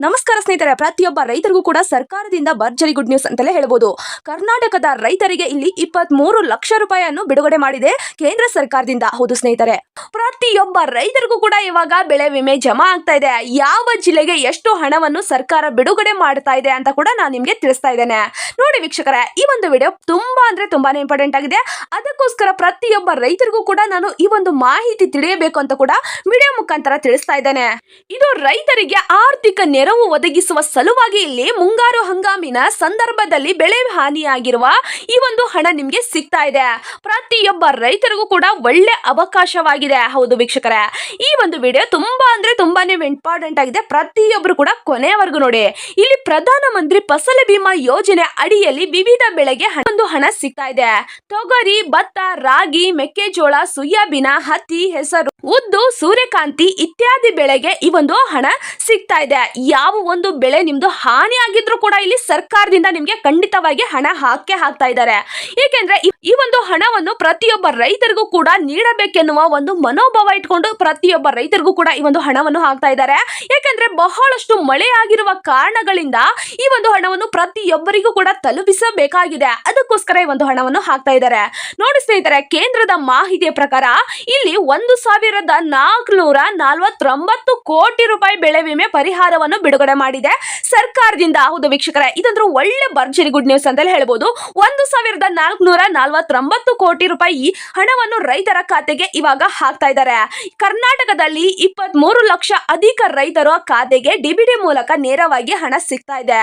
ನಮಸ್ಕಾರ ಸ್ನೇಹಿತರೆ, ಪ್ರತಿಯೊಬ್ಬ ರೈತರಿಗೂ ಕೂಡ ಸರ್ಕಾರದಿಂದ ಭರ್ಜರಿ ಗುಡ್ ನ್ಯೂಸ್ ಅಂತಲೇ ಹೇಳಬಹುದು. ಕರ್ನಾಟಕದ ರೈತರಿಗೆ ಇಲ್ಲಿ 23 ಲಕ್ಷ ರೂಪಾಯಿಯನ್ನು ಬಿಡುಗಡೆ ಮಾಡಿದೆ ಕೇಂದ್ರ ಸರ್ಕಾರದಿಂದ. ಹೌದು ಸ್ನೇಹಿತರೆ, ಪ್ರತಿಯೊಬ್ಬ ರೈತರಿಗೂ ಕೂಡ ಇವಾಗ ಬೆಳೆ ವಿಮೆ ಜಮಾ ಆಗ್ತಾ ಇದೆ. ಯಾವ ಜಿಲ್ಲೆಗೆ ಎಷ್ಟು ಹಣವನ್ನು ಸರ್ಕಾರ ಬಿಡುಗಡೆ ಮಾಡ್ತಾ ಇದೆ ಅಂತ ಕೂಡ ನಾನು ನಿಮ್ಗೆ ತಿಳಿಸ್ತಾ ಇದ್ದೇನೆ. ನೋಡಿ ವೀಕ್ಷಕರೇ, ಈ ಒಂದು ವಿಡಿಯೋ ತುಂಬಾನೇ ಇಂಪಾರ್ಟೆಂಟ್ ಆಗಿದೆ. ಅದಕ್ಕೋಸ್ಕರ ಪ್ರತಿಯೊಬ್ಬ ರೈತರಿಗೂ ಕೂಡ ನಾನು ಈ ಒಂದು ಮಾಹಿತಿ ತಿಳಿಯಬೇಕು ಅಂತ ಕೂಡ ವಿಡಿಯೋ ಮುಖಾಂತರ ತಿಳಿಸ್ತಾ ಇದ್ದೇನೆ. ಇದು ರೈತರಿಗೆ ಆರ್ಥಿಕ ನೆರವು ಒದಗಿಸುವ ಸಲುವಾಗಿ ಇಲ್ಲಿ ಮುಂಗಾರು ಹಂಗಾಮಿನ ಸಂದರ್ಭದಲ್ಲಿ ಬೆಳೆ ಹಾನಿಯಾಗಿರುವ ಈ ಒಂದು ಹಣ ನಿಮ್ಗೆ ಸಿಗ್ತಾ ಇದೆ. ಪ್ರತಿಯೊಬ್ಬ ರೈತರಿಗೂ ಕೂಡ ಒಳ್ಳೆ ಅವಕಾಶವಾಗಿದೆ. ಹೌದು ವೀಕ್ಷಕರೇ, ಈ ಒಂದು ವಿಡಿಯೋ ತುಂಬಾನೇ ಇಂಪಾರ್ಟೆಂಟ್ ಆಗಿದೆ. ಪ್ರತಿಯೊಬ್ಬರು ಕೂಡ ಕೊನೆಯವರೆಗೂ ನೋಡಿ. ಇಲ್ಲಿ ಪ್ರಧಾನ ಮಂತ್ರಿ ಫಸಲ ಬಿಮಾ ಯೋಜನೆ ಅಡಿಯಲ್ಲಿ ವಿವಿಧ ಬೆಳೆಗೆ ಒಂದು ಹಣ ಸಿಗ್ತಾ ಇದೆ. ತೊಗರಿ, ಭತ್ತ, ರಾಗಿ, ಮೆಕ್ಕೆಜೋಳ, ಸೋಯಾಬೀನ್, ಹತ್ತಿ, ಹೆಸರು, ಉದ್ದು, ಸೂರ್ಯಕಾಂತಿ ಇತ್ಯಾದಿ ಬೆಳೆಗೆ ಈ ಒಂದು ಹಣ ಸಿಗ್ತಾ ಇದೆ. ಯಾವ ಒಂದು ಬೆಳೆ ನಿಮ್ದು ಹಾನಿ ಆಗಿದ್ರು ಕೂಡ ಇಲ್ಲಿ ಸರ್ಕಾರದಿಂದ ನಿಮ್ಗೆ ಖಂಡಿತವಾಗಿ ಹಣ ಹಾಕ್ತಾ ಇದ್ದಾರೆ. ಏಕೆಂದ್ರೆ ಈ ಒಂದು ಹಣವನ್ನು ಪ್ರತಿಯೊಬ್ಬ ರೈತರಿಗೂ ಕೂಡ ನೀಡಬೇಕೆನ್ನುವ ಒಂದು ಮನೋಭಾವ ಇಟ್ಕೊಂಡು ಪ್ರತಿಯೊಬ್ಬ ರೈತರಿಗೂ ಕೂಡ ಈ ಒಂದು ಹಣವನ್ನು ಹಾಕ್ತಾ ಇದ್ದಾರೆ. ಯಾಕಂದ್ರೆ ಬಹಳಷ್ಟು ಮಳೆ ಆಗಿರುವ ಕಾರಣಗಳಿಂದ ಈ ಒಂದು ಹಣವನ್ನು ಪ್ರತಿಯೊಬ್ಬರಿಗೂ ಕೂಡ ತಲುಪಿಸಬೇಕಾಗಿದೆ. ಅದಕ್ಕೋಸ್ಕರ ಈ ಒಂದು ಹಣವನ್ನು ಹಾಕ್ತಾ ಇದ್ದಾರೆ. ನೋಡಿ ಸ್ನೇಹಿತರೆ, ಕೇಂದ್ರದ ಮಾಹಿತಿಯ ಪ್ರಕಾರ ಇಲ್ಲಿ 1,449 ಕೋಟಿ ರೂಪಾಯಿ ಬೆಳೆ ವಿಮೆ ಪರಿಹಾರವನ್ನು ಬಿಡುಗಡೆ ಮಾಡಿದೆ ಸರ್ಕಾರದಿಂದ. ಹೌದು ವೀಕ್ಷಕರೇ, ಇದಂದ್ರೂ ಒಳ್ಳೆ ಭರ್ಜರಿ ಗುಡ್ ನ್ಯೂಸ್ ಅಂತಲೇ ಹೇಳ್ಬೋದು. 1,449 ಕೋಟಿ ರೂಪಾಯಿ ಹಣವನ್ನು ರೈತರ ಖಾತೆಗೆ ಇವಾಗ ಹಾಕ್ತಾ ಇದ್ದಾರೆ. ಕರ್ನಾಟಕದಲ್ಲಿ 23 ಲಕ್ಷ ಅಧಿಕ ರೈತರ ಖಾತೆಗೆ ಡಿಬಿಟಿ ಮೂಲಕ ನೇರವಾಗಿ ಹಣ ಸಿಗ್ತಾ ಇದೆ.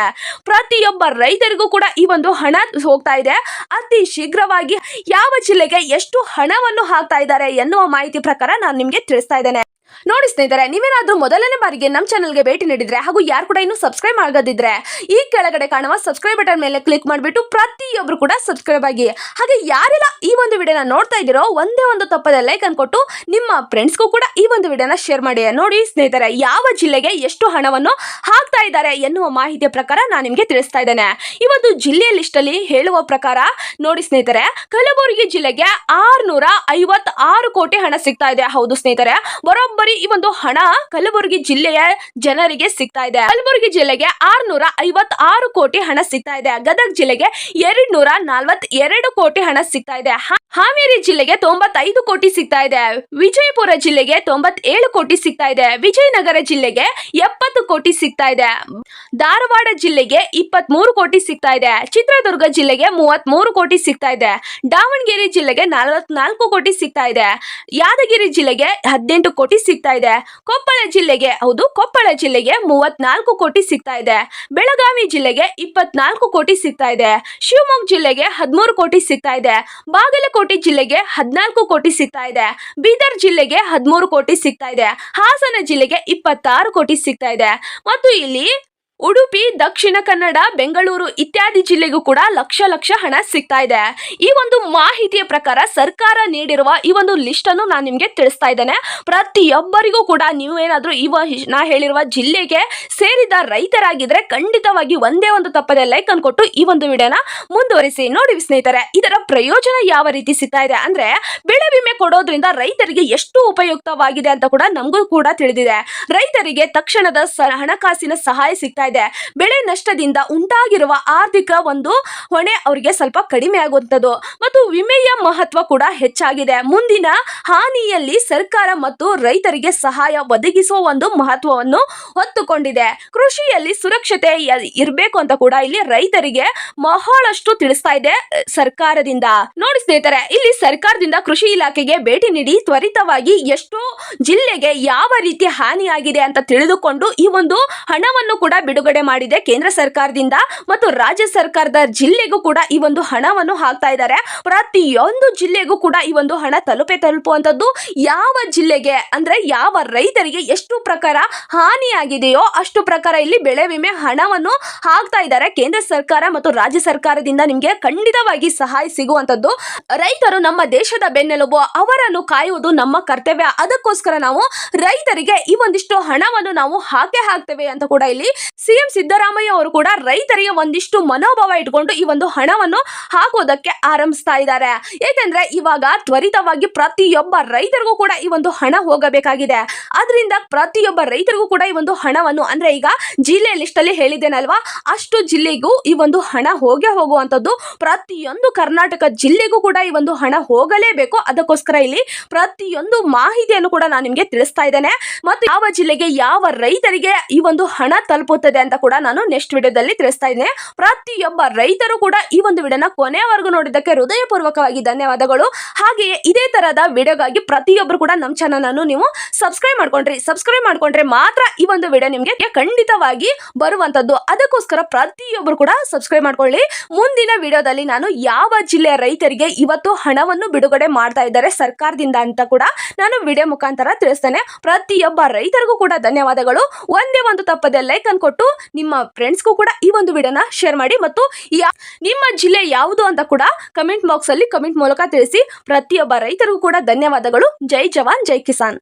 ಪ್ರತಿಯೊಬ್ಬ ರೈತರಿಗೂ ಕೂಡ ಈ ಒಂದು ಹಣ ಹೋಗ್ತಾ ಇದೆ. ಅತಿ ಶೀಘ್ರವಾಗಿ ಯಾವ ಜಿಲ್ಲೆಗೆ ಎಷ್ಟು ಹಣವನ್ನು ಹಾಕ್ತಾ ಇದ್ದಾರೆ ಎನ್ನುವ ಮಾಹಿತಿ ಪ್ರಕಾರ ನಾನು ನಿಮ್ಗೆ ತಿಳಿಸ್ತಾ ಇದ್ದೇನೆ. ನೋಡಿ ಸ್ನೇಹಿತರೆ, ನೀವೇನಾದ್ರೂ ಮೊದಲನೇ ಬಾರಿಗೆ ನಮ್ಮ ಚಾನೆಲ್ಗೆ ಭೇಟಿ ನೀಡಿದ್ರೆ ಹಾಗೂ ಯಾರು ಕೂಡ ಇನ್ನೂ ಸಬ್ಸ್ಕ್ರೈಬ್ ಆಗದಿದ್ರೆ ಈ ಕೆಳಗಡೆ ಕಾಣುವ ಸಬ್ಸ್ಕ್ರೈಬ್ ಬಟನ್ ಮೇಲೆ ಕ್ಲಿಕ್ ಮಾಡಿಬಿಟ್ಟು ಪ್ರತಿಯೊಬ್ರು ಕೂಡ ಸಬ್ಸ್ಕ್ರೈಬ್ ಆಗಿ. ಹಾಗೆ ಯಾರೆಲ್ಲ ಈ ಒಂದು ವಿಡಿಯೋನ ನೋಡ್ತಾ ಇದ್ದೀರೋ ಒಂದೇ ಒಂದು ತಪ್ಪದ ಲೈಕ್ ಅನ್ಕೊಟ್ಟು ನಿಮ್ಮ ಫ್ರೆಂಡ್ಸ್ಗೂ ಕೂಡ ಈ ಒಂದು ವಿಡಿಯೋನ ಶೇರ್ ಮಾಡಿ. ನೋಡಿ ಸ್ನೇಹಿತರೆ, ಯಾವ ಜಿಲ್ಲೆಗೆ ಎಷ್ಟು ಹಣವನ್ನು ಹಾಕ್ತಾ ಇದ್ದಾರೆ ಎನ್ನುವ ಮಾಹಿತಿಯ ಪ್ರಕಾರ ನಾನು ನಿಮ್ಗೆ ತಿಳಿಸ್ತಾ ಇದ್ದೇನೆ. ಈ ಒಂದು ಜಿಲ್ಲೆಯ ಲಿಸ್ಟ್ ಅಲ್ಲಿ ಹೇಳುವ ಪ್ರಕಾರ ನೋಡಿ ಸ್ನೇಹಿತರೆ, ಕಲಬುರಗಿ ಜಿಲ್ಲೆಗೆ 656 ಕೋಟಿ ಹಣ ಸಿಗ್ತಾ ಇದೆ. ಹೌದು ಸ್ನೇಹಿತರೆ, ಬರೋಬ್ಬರಿ ಈ ಒಂದು ಹಣ ಕಲಬುರಗಿ ಜಿಲ್ಲೆಯ ಜನರಿಗೆ ಸಿಗ್ತಾ ಇದೆ. ಕಲಬುರಗಿ ಜಿಲ್ಲೆಗೆ 656 ಕೋಟಿ ಹಣ ಸಿಗ್ತಾ ಇದೆ. ಗದಗ ಜಿಲ್ಲೆಗೆ 242 ಕೋಟಿ ಹಣ ಸಿಗ್ತಾ ಇದೆ. ಹಾವೇರಿ ಜಿಲ್ಲೆಗೆ 95 ಕೋಟಿ ಸಿಗ್ತಾ ಇದೆ. ವಿಜಯಪುರ ಜಿಲ್ಲೆಗೆ 97 ಕೋಟಿ ಸಿಗ್ತಾ ಇದೆ. ವಿಜಯನಗರ ಜಿಲ್ಲೆಗೆ 70 ಕೋಟಿ ಸಿಗ್ತಾ ಇದೆ. ಧಾರವಾಡ ಜಿಲ್ಲೆಗೆ 23 ಕೋಟಿ ಸಿಗ್ತಾ ಇದೆ. ಚಿತ್ರದುರ್ಗ ಜಿಲ್ಲೆಗೆ 33 ಕೋಟಿ ಸಿಗ್ತಾ ಇದೆ. ದಾವಣಗೆರೆ ಜಿಲ್ಲೆಗೆ 44 ಕೋಟಿ ಸಿಗ್ತಾ ಇದೆ. ಯಾದಗಿರಿ ಜಿಲ್ಲೆಗೆ 18 ಕೋಟಿ ಸಿಗ್ತಾ ಇದೆ. ಕೊಪ್ಪಳ ಜಿಲ್ಲೆಗೆ 34 ಕೋಟಿ ಸಿಗ್ತಾ ಇದೆ. ಬೆಳಗಾವಿ ಜಿಲ್ಲೆಗೆ 24 ಕೋಟಿ ಸಿಗ್ತಾ ಇದೆ. ಶಿವಮೊಗ್ಗ ಜಿಲ್ಲೆಗೆ 13 ಕೋಟಿ ಸಿಗ್ತಾ ಇದೆ. ಬಾಗಲಕೋಟೆ ಜಿಲ್ಲೆಗೆ 14 ಕೋಟಿ ಸಿಗ್ತಾ ಇದೆ. ಬೀದರ್ ಜಿಲ್ಲೆಗೆ 13 ಕೋಟಿ ಸಿಗ್ತಾ ಇದೆ. ಹಾಸನ ಜಿಲ್ಲೆಗೆ 26 ಕೋಟಿ ಸಿಗ್ತಾ ಇದೆ. ಮತ್ತು ಇಲ್ಲಿ ಉಡುಪಿ, ದಕ್ಷಿಣ ಕನ್ನಡ, ಬೆಂಗಳೂರು ಇತ್ಯಾದಿ ಜಿಲ್ಲೆಗೂ ಕೂಡ ಲಕ್ಷ ಹಣ ಸಿಗ್ತಾ ಇದೆ. ಈ ಒಂದು ಮಾಹಿತಿಯ ಪ್ರಕಾರ ಸರ್ಕಾರ ನೀಡಿರುವ ಈ ಒಂದು ಲಿಸ್ಟ್ ಅನ್ನು ನಾನು ನಿಮ್ಗೆ ತಿಳಿಸ್ತಾ ಇದ್ದೇನೆ. ಪ್ರತಿಯೊಬ್ಬರಿಗೂ ಕೂಡ ನೀವೇನಾದ್ರೂ ನಾ ಹೇಳಿರುವ ಜಿಲ್ಲೆಗೆ ಸೇರಿದ ರೈತರಾಗಿದ್ರೆ ಖಂಡಿತವಾಗಿ ಒಂದೇ ಒಂದು ತಪ್ಪದೆ ಲೈಕ್ ಅನ್ಕೊಟ್ಟು ಈ ಒಂದು ವಿಡಿಯೋನ ಮುಂದುವರಿಸಿ. ನೋಡಿ ಸ್ನೇಹಿತರೆ, ಇದರ ಪ್ರಯೋಜನ ಯಾವ ರೀತಿ ಸಿಗ್ತಾ ಇದೆ ಅಂದ್ರೆ, ಬೆಳೆ ವಿಮೆ ಕೊಡೋದ್ರಿಂದ ರೈತರಿಗೆ ಎಷ್ಟು ಉಪಯುಕ್ತವಾಗಿದೆ ಅಂತ ಕೂಡ ನಮಗೂ ಕೂಡ ತಿಳಿದಿದೆ. ರೈತರಿಗೆ ತಕ್ಷಣದ ಹಣಕಾಸಿನ ಸಹಾಯ ಸಿಗ್ತಾ ಇದೆ. ಬೆಳೆ ನಷ್ಟದಿಂದ ಉಂಟಾಗಿರುವ ಆರ್ಥಿಕ ಒಂದು ಹೊಣೆ ಅವರಿಗೆ ಸ್ವಲ್ಪ ಕಡಿಮೆ ಆಗುವಂಥದ್ದು ಮತ್ತು ವಿಮೆಯ ಮಹತ್ವ ಕೂಡ ಹೆಚ್ಚಾಗಿದೆ. ಮುಂದಿನ ಹಾನಿಯಲ್ಲಿ ಸರ್ಕಾರ ಮತ್ತು ರೈತರಿಗೆ ಸಹಾಯ ಒದಗಿಸುವ ಒಂದು ಮಹತ್ವವನ್ನು ಹೊತ್ತುಕೊಂಡಿದೆ. ಕೃಷಿಯಲ್ಲಿ ಸುರಕ್ಷತೆ ಇರಬೇಕು ಅಂತ ಕೂಡ ಇಲ್ಲಿ ರೈತರಿಗೆ ಬಹಳಷ್ಟು ತಿಳಿಸ್ತಾ ಇದೆ ಸರ್ಕಾರದಿಂದ. ನೋಡಿ ಸ್ನೇಹಿತರೆ, ಇಲ್ಲಿ ಸರ್ಕಾರದಿಂದ ಕೃಷಿ ಇಲಾಖೆಗೆ ಭೇಟಿ ನೀಡಿ ತ್ವರಿತವಾಗಿ ಎಷ್ಟು ಜಿಲ್ಲೆಗೆ ಯಾವ ರೀತಿ ಹಾನಿಯಾಗಿದೆ ಅಂತ ತಿಳಿದುಕೊಂಡು ಈ ಒಂದು ಹಣವನ್ನು ಕೂಡ ಬಿಡುಗಡೆ ಮಾಡಿದೆ ಕೇಂದ್ರ ಸರ್ಕಾರದಿಂದ. ಮತ್ತು ರಾಜ್ಯ ಸರ್ಕಾರದ ಜಿಲ್ಲೆಗೂ ಕೂಡ ಈ ಒಂದು ಹಣವನ್ನು ಹಾಕ್ತಾ ಇದ್ದಾರೆ. ಪ್ರತಿಯೊಂದು ಜಿಲ್ಲೆಗೂ ಕೂಡ ಈ ಒಂದು ಹಣ ತಲುಪುವಂತದ್ದು ಯಾವ ಜಿಲ್ಲೆಗೆ ಅಂದ್ರೆ ಯಾವ ರೈತರಿಗೆ ಎಷ್ಟು ಪ್ರಕಾರ ಹಾನಿಯಾಗಿದೆಯೋ ಅಷ್ಟು ಪ್ರಕಾರ ಇಲ್ಲಿ ಬೆಳೆ ವಿಮೆ ಹಣವನ್ನು ಹಾಕ್ತಾ ಇದ್ದಾರೆ ಕೇಂದ್ರ ಸರ್ಕಾರ ಮತ್ತು ರಾಜ್ಯ ಸರ್ಕಾರದಿಂದ. ನಿಮ್ಗೆ ಖಂಡಿತವಾಗಿ ಸಹಾಯ ಸಿಗುವಂತದ್ದು. ರೈತರು ನಮ್ಮ ದೇಶದ ಬೆನ್ನೆಲುಬು, ಅವರನ್ನು ಕಾಯುವುದು ನಮ್ಮ ಕರ್ತವ್ಯ. ಅದಕ್ಕೋಸ್ಕರ ನಾವು ರೈತರಿಗೆ ಈ ಒಂದಿಷ್ಟು ಹಣವನ್ನು ನಾವು ಹಾಕ್ತೇವೆ ಅಂತ ಕೂಡ ಇಲ್ಲಿ ಸಿಎಂ ಸಿದ್ದರಾಮಯ್ಯ ಅವರು ಕೂಡ ರೈತರಿಗೆ ಒಂದಿಷ್ಟು ಮನೋಭಾವ ಇಟ್ಕೊಂಡು ಈ ಒಂದು ಹಣವನ್ನು ಹಾಕೋದಕ್ಕೆ ಆರಂಭಿಸ್ತಾ ಇದ್ದಾರೆ. ಏಕೆಂದ್ರೆ ಇವಾಗ ತ್ವರಿತವಾಗಿ ಪ್ರತಿಯೊಬ್ಬ ರೈತರಿಗೂ ಕೂಡ ಈ ಒಂದು ಹಣ ಹೋಗಬೇಕಾಗಿದೆ. ಆದ್ರಿಂದ ಪ್ರತಿಯೊಬ್ಬ ರೈತರಿಗೂ ಕೂಡ ಈ ಒಂದು ಹಣವನ್ನು ಅಂದ್ರೆ ಈಗ ಜಿಲ್ಲೆ ಲಿಸ್ಟ್ ಅಲ್ಲಿ ಹೇಳಿದ್ದೇನಲ್ವಾ, ಅಷ್ಟು ಜಿಲ್ಲೆಗೂ ಈ ಒಂದು ಹಣ ಹೋಗುವಂತದ್ದು. ಪ್ರತಿಯೊಂದು ಕರ್ನಾಟಕ ಜಿಲ್ಲೆಗೂ ಕೂಡ ಈ ಒಂದು ಹಣ ಹೋಗಲೇಬೇಕು. ಅದಕ್ಕೋಸ್ಕರ ಇಲ್ಲಿ ಪ್ರತಿಯೊಂದು ಮಾಹಿತಿಯನ್ನು ಕೂಡ ನಾನು ನಿಮಗೆ ತಿಳಿಸ್ತಾ ಇದ್ದೇನೆ. ಮತ್ತು ಯಾವ ಜಿಲ್ಲೆಗೆ ಯಾವ ರೈತರಿಗೆ ಈ ಒಂದು ಹಣ ತಲುಪುತ್ತದೆ ಅಂತ ಕೂಡ ನಾನು ನೆಕ್ಸ್ಟ್ ವಿಡಿಯೋದಲ್ಲಿ ತಿಳಿಸ್ತಾ ಇದ್ದೇನೆ. ಪ್ರತಿಯೊಬ್ಬ ರೈತರು ಕೂಡ ಈ ಒಂದು ವಿಡಿಯೋನ ಕೊನೆಯವರೆಗೂ ನೋಡಿದ್ದಕ್ಕೆ ಹೃದಯಪೂರ್ವಕವಾಗಿ ಧನ್ಯವಾದಗಳು. ಹಾಗೆಯೇ ಇದೇ ತರಹದ ವಿಡಿಯೋಗಾಗಿ ಪ್ರತಿಯೊಬ್ಬರು ಕೂಡ ನಮ್ಮ ಚಾನಲ್ ಅನ್ನು ನೀವು ಸಬ್ಸ್ಕ್ರೈಬ್ ಮಾಡ್ಕೊಂಡ್ರೆ ಮಾತ್ರ ಈ ಒಂದು ವಿಡಿಯೋ ನಿಮಗೆ ಖಂಡಿತವಾಗಿ ಬರುವಂತದ್ದು. ಅದಕ್ಕೋಸ್ಕರ ಪ್ರತಿಯೊಬ್ಬರು ಕೂಡ ಸಬ್ಸ್ಕ್ರೈಬ್ ಮಾಡ್ಕೊಳ್ಳಿ. ಮುಂದಿನ ವಿಡಿಯೋದಲ್ಲಿ ನಾನು ಯಾವ ಜಿಲ್ಲೆಯ ರೈತರಿಗೆ ಇವತ್ತು ಹಣವನ್ನು ಬಿಡುಗಡೆ ಮಾಡ್ತಾ ಇದ್ದಾರೆ ಸರ್ಕಾರದಿಂದ ಅಂತ ಕೂಡ ನಾನು ವಿಡಿಯೋ ಮುಖಾಂತರ ತಿಳಿಸ್ತೇನೆ. ಪ್ರತಿಯೊಬ್ಬ ರೈತರಿಗೂ ಕೂಡ ಧನ್ಯವಾದಗಳು. ಒಂದೇ ಒಂದು ತಪ್ಪದೆ ಲೈಕ್ ಅನ್ನು ಕೊಟ್ಟು ನಿಮ್ಮ ಫ್ರೆಂಡ್ಸ್ಗೂ ಕೂಡ ಈ ಒಂದು ವಿಡಿಯೋನ ಶೇರ್ ಮಾಡಿ ಮತ್ತು ನಿಮ್ಮ ಜಿಲ್ಲೆ ಯಾವುದು ಅಂತ ಕೂಡ ಕಮೆಂಟ್ ಬಾಕ್ಸ್ ಅಲ್ಲಿ ಕಮೆಂಟ್ ಮೂಲಕ ತಿಳಿಸಿ. ಪ್ರತಿಯೊಬ್ಬ ರೈತರಿಗೂ ಕೂಡ ಧನ್ಯವಾದಗಳು. ಜೈ ಜವಾನ್ ಜೈ ಕಿಸಾನ್.